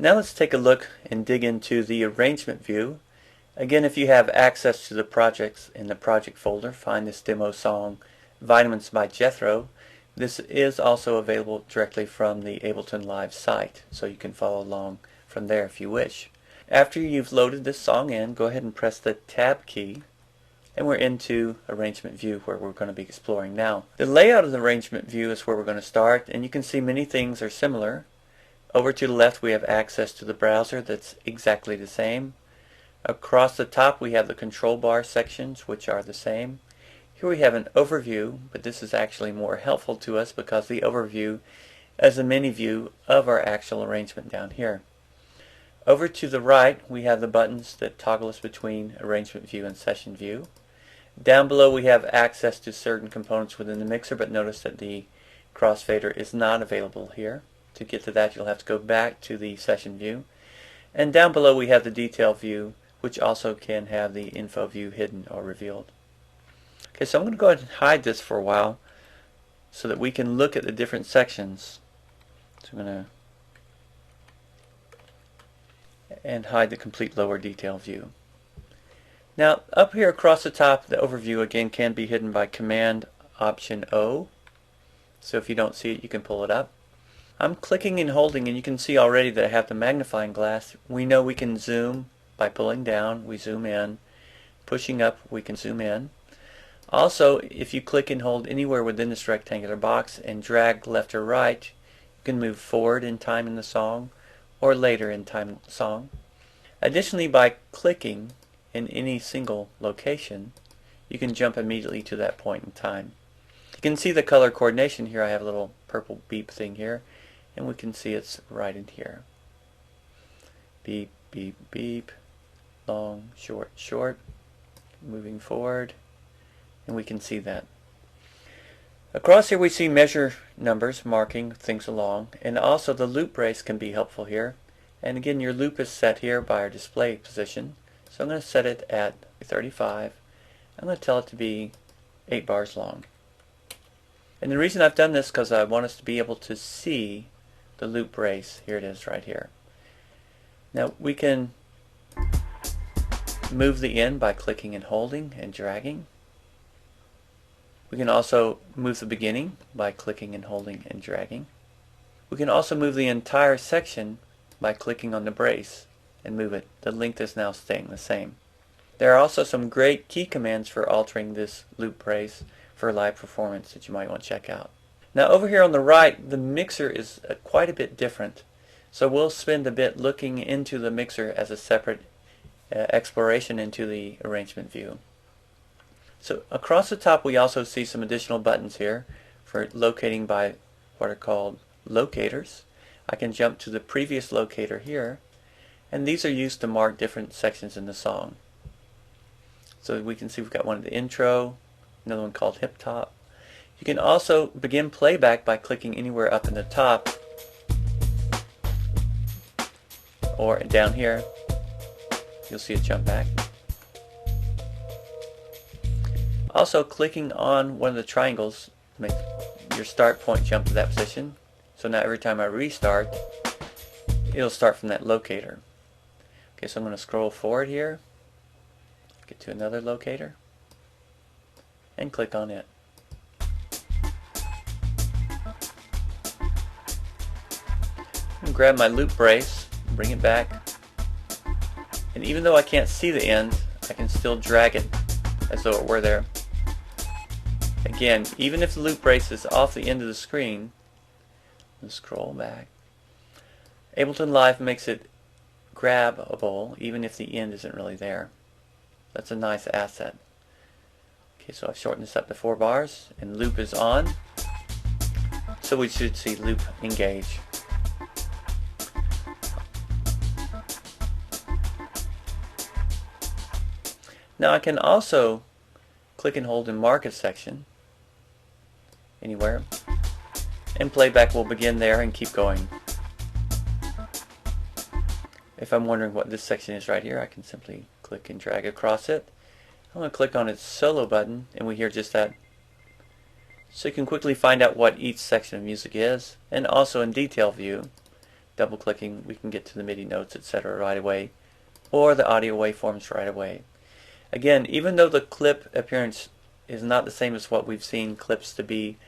Now let's take a look and dig into the arrangement view. Again, if you have access to the projects in the project folder, find this demo song, Vitamins by Jethro. This is also available directly from the Ableton Live site, so you can follow along from there if you wish. After you've loaded this song in, go ahead and press the Tab key, and we're into Arrangement View where we're going to be exploring now. The layout of the Arrangement View is where we're going to start, and you can see many things are similar. Over to the left we have access to the browser that's exactly the same. Across the top we have the control bar sections, which are the same. Here we have an overview, but this is actually more helpful to us because the overview is a mini view of our actual arrangement down here. Over to the right we have the buttons that toggle us between arrangement view and session view. Down below we have access to certain components within the mixer, but notice that the crossfader is not available here. To get to that, you'll have to go back to the session view. And down below we have the detail view, which also can have the info view hidden or revealed. Okay, so I'm going to go ahead and hide this for a while so that we can look at the different sections. So I'm going to hide the complete lower detail view. Now up here across the top, the overview again can be hidden by Command Option O. So if you don't see it, you can pull it up. I'm clicking and holding, and you can see already that I have the magnifying glass. We know we can zoom by pulling down, we zoom in. Pushing up, we can zoom in. Also, if you click and hold anywhere within this rectangular box and drag left or right, you can move forward in time in the song or later in time in the song. Additionally, by clicking in any single location, you can jump immediately to that point in time. You can see the color coordination here. I have a little purple beep thing here, and we can see it's right in here. Beep, beep, beep, long, short, short, moving forward, and we can see that. Across here we see measure numbers marking things along, and also the loop brace can be helpful here. And again, your loop is set here by our display position. So I'm going to set it at 35. I'm going to tell it to be 8 bars long. And the reason I've done this is because I want us to be able to see the loop brace. Here it is right here. Now we can move the end by clicking and holding and dragging. We can also move the beginning by clicking and holding and dragging. We can also move the entire section by clicking on the brace and move it. The length is now staying the same. There are also some great key commands for altering this loop brace for live performance that you might want to check out. Now over here on the right, the mixer is quite a bit different. So we'll spend a bit looking into the mixer as a separate exploration into the arrangement view. So across the top we also see some additional buttons here for locating by what are called locators. I can jump to the previous locator here, and these are used to mark different sections in the song. So we can see we've got one at the intro, another one called hip top. You can also begin playback by clicking anywhere up in the top or down here. You'll see it jump back. Also, clicking on one of the triangles makes your start point jump to that position. So now every time I restart, it'll start from that locator. Okay, so I'm going to scroll forward here, get to another locator, and click on it. And grab my loop brace, bring it back, and even though I can't see the end, I can still drag it as though it were there. Again, even if the loop brace is off the end of the screen, let's scroll back. Ableton Live makes it grabbable even if the end isn't really there. That's a nice asset. Okay, so I've shortened this up to 4 bars, and loop is on. So we should see loop engage. Now I can also click and hold and mark a section anywhere, and playback will begin there and keep going. If I'm wondering what this section is right here, I can simply click and drag across it. I'm going to click on its solo button, and we hear just that. So you can quickly find out what each section of music is, and also in detail view, double clicking we can get to the MIDI notes, etc. right away, or the audio waveforms right away. Again, even though the clip appearance is not the same as what we've seen clips to be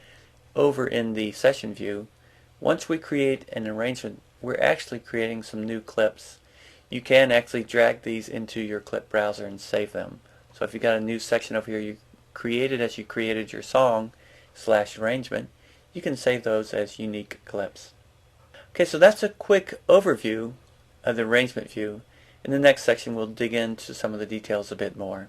over in the session view, once we create an arrangement, we're actually creating some new clips. You can actually drag these into your clip browser and save them. So if you got a new section over here you created as you created your song / arrangement, you can save those as unique clips. Okay, so that's a quick overview of the arrangement view. In the next section we'll dig into some of the details a bit more.